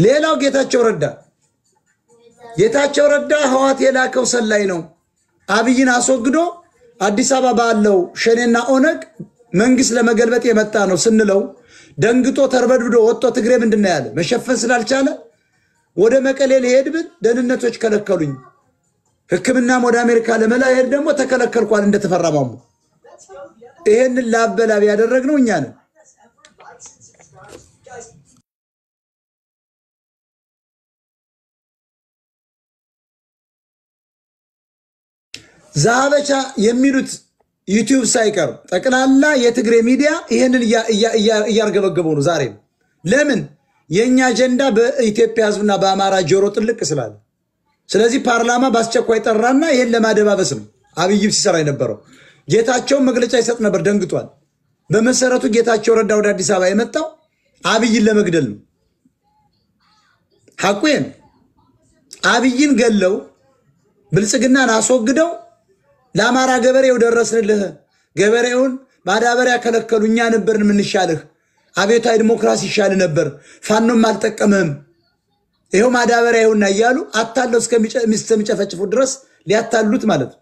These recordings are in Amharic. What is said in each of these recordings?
ሌላው ጌታቸው ረዳ ህዋት የላከው ሰላይ ነው አብይን አስወግዶ አዲስ አበባ ባለው ሸኔና ኦነግ መንግስት ለመገልበጥ የመጣ ነው ስንለው ደንግጦ ተርበድብዶ ወጥቶ ትግሬ ምንድነው ያለ መሸፈን ስላልቻለ ወደ መቀሌ ሊሄድ ብል ደህንነቶች ከለከሉኝ ህክምናም ወደ አሜሪካ ለመላሄድ ደግሞ ተከለከልኳል እንደተፈራማሙ ይሄንን ላበላብ ያደረግነው እኛ ነን ዛበቻ የሚሉት ዩቲዩብ ሳይቀር ጠቅላላ የትግሬ ሚዲያ ይሄንን እያርገበገበው ነው ዛሬ ለምን የኛ አጀንዳ በኢትዮጵያ ህዝብና በአማራ ጆሮ ጥልቅ ስላለ ስለዚህ ፓርላማ ባስቸኳይ ጠራና ይሄን ለማደባበስ ነው አብይም ሲሰራ የነበረው ጌታቸው መግለጫ ይሰጥ ነበር ደንግጧል በመሰረቱ ጌታቸው ረዳ ወደ አዲስ አበባ የመጣው አብይን ለመግደል ነው ሐቁን አብይን ገለው ብልጽግናን አስወግደው ለአማራ ገበሬው ደረስንልህ ገበሬውን ማዳበሪያ ከለከሉኛ ነበርን ምንሻልህ አቤታዊ ዲሞክራሲ ይሻል ነበር ፋኖም አልተቀመም ይሄው ማዳበሪያ ይሁንና ይያሉ አታለው እስከሚጨፈጭፉ ድረስ ሊያታሉት ማለት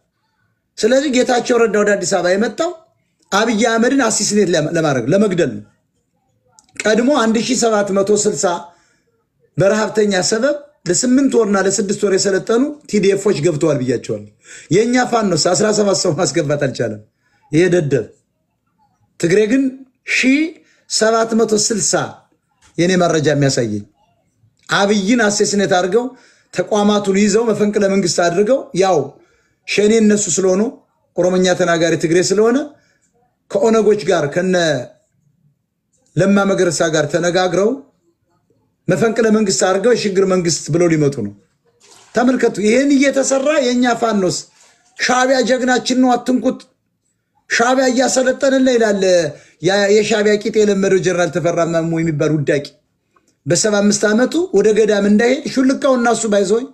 ስለዚህ ጌታቸው ረዳ ወደ አዲስ አበባ የመጣው አብይ አህመድን አሲስኔት ለማድረግ ለመግደል ነው ቀድሞ 1760 በረሃብተኛ ሰበብ ለ8 ወርና ለ6 ወር የሰለጠኑ ቲዲኤፎች ገብተዋል ብያቸዋል የኛ ፋኖስ 17 ሰው ማስገባት አልቻለም ይሄ ደደብ ትግሬ ግን 1760 የኔ መረጃ የሚያሳየኝ አብይን አሴስኔት አድርገው ተቋማቱን ይዘው መፈንቅለ መንግስት አድርገው ያው ሸኔ እነሱ ስለሆኑ ኦሮሞኛ ተናጋሪ ትግሬ ስለሆነ ከኦነጎች ጋር ከነ ለማ መገረሳ ጋር ተነጋግረው መፈንቅለ መንግስት አድርገው የሽግግር መንግስት ብለው ሊመጡ ነው ተመልከቱ ይሄን እየተሰራ የኛ ፋኖስ ሻቢያ ጀግናችን ነው አትንኩት ሻቢያ እያሰለጠነልን ይላል የሻቢያ ቂጥ የለመደው ጀነራል ተፈራ ማሞ የሚባል ውዳቂ በ75 አመቱ ወደ ገዳም እንዳይሄድ ሹልቃውና እሱ ባይዞይ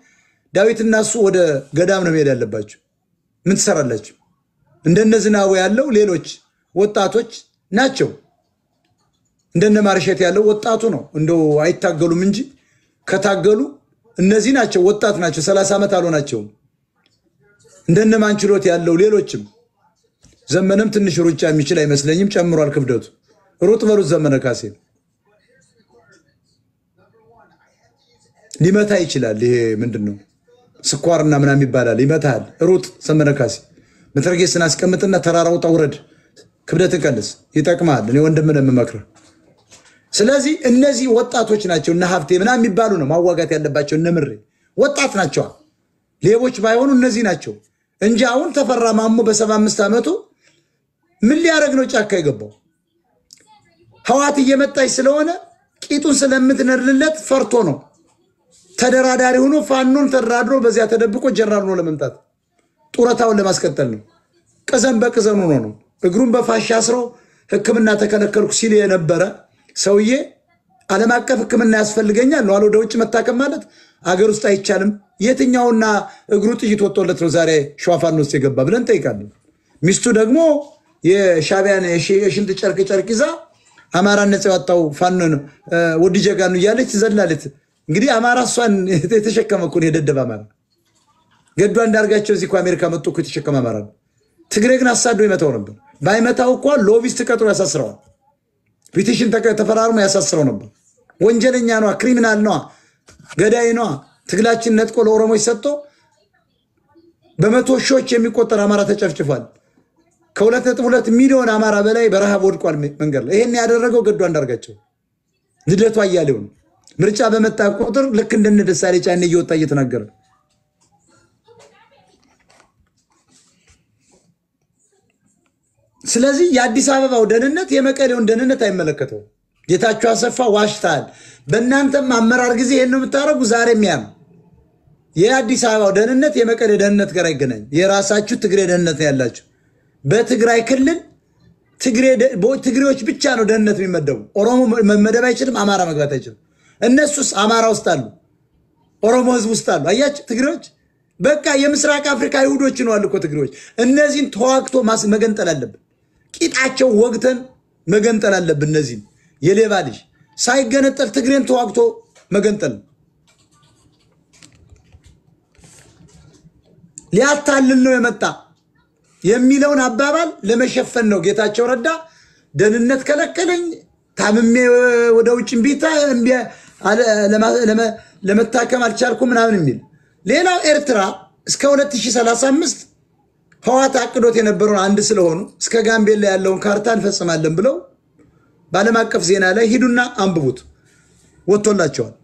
ዳዊትና እሱ ወደ ገዳም ነው መሄድ ያለባቸው ምን ትሰራላችሁ እንደነዝናው ያለው ሌሎች ወጣቶች ናቸው እንደነ ማርሸት ያለው ወጣቱ ነው እንደው አይታገሉም እንጂ ከታገሉ እነዚህ ናቸው ወጣት ናቸው 30 አመት አልሆናቸው እንደነ ማንችሎት ያለው ሌሎችም ዘመነም ትንሽ ሩጫ የሚችል አይመስለኝም ጨምሯል ክብደቱ ሩጥ በሩት ዘመነ ካሴ ሊመታ ይችላል ይሄ ምንድነው ስኳርና ምናም ይባላል ይመታል ሩጥ ዘመነ ካሴ መትረጌስን አስቀምጥና ተራራው ታውረድ ክብደትን ቀንስ ይጠቅማል እኔ ወንድም ነኝ መመክረ ስለዚህ እነዚህ ወጣቶች ናቸው እና ሀብቴ ምናም ይባሉ ነው ማዋጋት ያለባቸው እነምሬ ወጣት ናቸው ሌቦች ባይሆኑ እነዚህ ናቸው እንጂ አሁን ተፈራማሙ በ75 አመቱ ምን ሊያረግ ነው ጫካ ይገባው ህዋት እየመጣች ስለሆነ ቂጡን ስለምትነርልለት ፈርቶ ነው ተደራዳሪ ሆኖ ፋኖን ተራድሮ በዚያ ተደብቆ ጀነራል ነው ለመምጣት ጡረታውን ለማስቀጠል ነው ቀዘን በቀዘን ሆኖ ነው እግሩን በፋሻ አስሮ ህክምና ተከለከልኩ ሲል የነበረ ሰውዬ ዓለም አቀፍ ህክምና ያስፈልገኛል ነው ወደ ውጭ መታከም ማለት አገር ውስጥ አይቻልም የትኛውና እግሩ ጥይት ወጥቶለት ነው ዛሬ ሸዋፋን ውስጥ የገባ ብለን ጠይቃለን ሚስቱ ደግሞ የሻቢያን የሽንት ጨርቅ ይዛ አማራ ነፃ ያወጣው ፋኖን ወዲ ጀጋኑ ያለች ዘላለች እንግዲህ አማራ እሷን የተሸከመኩ ነው የደደብ አማራ ገዱ አንዳርጋቸው እዚህ አሜሪካ መጥቶ እኮ የተሸከመ አማራ ትግሬ ግን አሳዶ ይመታው ነበር ባይመታው እኮ ሎቢስት ቀጥሮ ያሳስረዋል ፒቲሽን ተፈራርሞ ያሳስረው ነበር ወንጀለኛ ነው ክሪሚናል ነው ገዳይ ነው ትግላችን ነጥቆ ለኦሮሞች ሰጥቶ በመቶ ሺዎች የሚቆጠር አማራ ተጨፍጭፏል ከ2.2 ሚሊዮን አማራ በላይ በረሃብ ወድቋል መንገር ይሄን ያደረገው ገዱ አንዳርጋቸው ልደቱ አያሌው ነው ምርጫ በመጣ ቁጥር ልክ እንደነደሳሌ ጫኔ እየወጣ እየተናገረ ስለዚህ የአዲስ አበባው ደህንነት የመቀሌውን ደህንነት አይመለከተው ጌታቸው አሰፋ ዋሽታል በእናንተም አመራር ጊዜ ይሄን ነው የምታረጉ ዛሬም ያም የአዲስ አበባው ደህንነት የመቀሌ ደህንነት ጋር አይገናኝ የራሳችሁ ትግሬ ደህንነት ያላችሁ በትግራይ ክልል ትግሬዎች ብቻ ነው ደህንነት የሚመደቡ ኦሮሞ መመደብ አይችልም አማራ መግባት አይችልም እነሱስ አማራ ውስጥ አሉ ኦሮሞ ህዝብ ውስጥ አሉ አያችሁ ትግሬዎች በቃ የምስራቅ አፍሪካ ይሁዶች ነው አልኮ ትግሬዎች እነዚህን ተዋክቶ መገንጠል አለብን ቂጣቸው ወግተን መገንጠል አለብን እነዚህን የሌባ ልጅ ሳይገነጠል ትግሬን ተዋክቶ መገንጠል ሊያታልል ነው የመጣ የሚለውን አባባል ለመሸፈን ነው ጌታቸው ረዳ ደህንነት ከለከለኝ ታምሜ ወደ ውጭ ቢታ ለመታከም አልቻልኩም ምናምን የሚል ሌላው ኤርትራ እስከ 2035 ህዋት አቅዶት የነበረውን አንድ ስለሆኑ እስከ ጋምቤላ ያለውን ካርታ እንፈጽማለን ብለው ባለም አቀፍ ዜና ላይ ሂዱና አንብቡት ወጥቶላቸዋል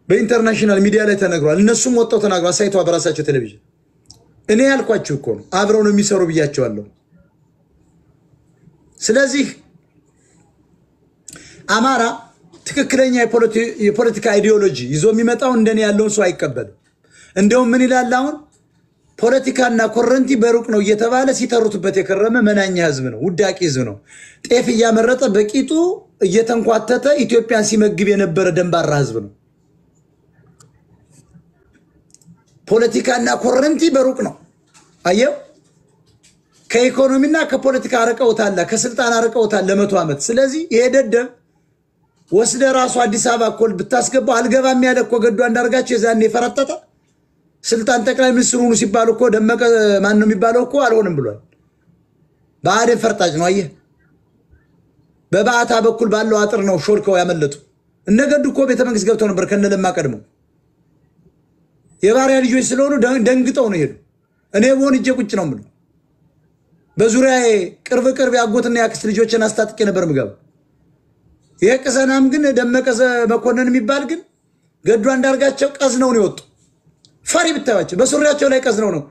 በኢንተርናሽናል ሚዲያ ላይ ተነግሯል እነሱም ወጥተው ተናግረዋል ሳይቷ በራሳቸው ቴሌቪዥን እኔ ያልኳችሁ እኮ ነው አብረው ነው የሚሰሩ ብያቸዋለሁ ስለዚህ አማራ ትክክለኛ የፖለቲካ አይዲዮሎጂ ይዞ የሚመጣው እንደኔ ያለውን ሰው አይቀበል እንደውም ምን ይላል አሁን ፖለቲካና ኮረንቲ በሩቅ ነው እየተባለ ሲተሩትበት የከረመ መናኛ ህዝብ ነው ውዳቂ ህዝብ ነው ጤፍ ያመረጠ በቂጡ እየተንኳተተ ኢትዮጵያን ሲመግብ የነበረ ደንባራ ህዝብ ነው ፖለቲካና ኮረንቲ በሩቅ ነው አየው ከኢኮኖሚና ከፖለቲካ አረቀውታል ከስልጣን አረቀውታል ለመቶ ዓመት ስለዚህ የደደብ ወስደ ራሱ አዲስ አበባ ኮል ብታስገባው አልገባም ያለ እኮ ገዱ አንዳርጋቸው የዛኔ ፈረጠጠ ስልጣን ጠቅላይ ሚኒስትሩ ነው ሲባል እኮ ደመቀ ማን ነው የሚባለው እኮ አልሆንም ብሏል ባደ ፈርጣጭ ነው አየ በባታ በኩል ባለው አጥር ነው ሾልከው ያመለጡ እነገዱ እኮ ቤተ መንግስት ገብተው ነበር ከነለማ ቀድሞ የባሪያ ልጆች ስለሆኑ ደንግጠው ነው ሄዱ እኔ ወን እጄ ቁጭ ነው ምሉ በዙሪያዬ ቅርብ ያጎትና ያክስት ልጆችን አስታጥቄ ነበር ምገብ የቀሰናም ግን ደመቀ መኮንን የሚባል ግን ገዱ አንዳርጋቸው ቀዝነው ነው ይወጡ ፈሪ ብታዋቸው በሱሪያቸው ላይ ቀዝነው ነው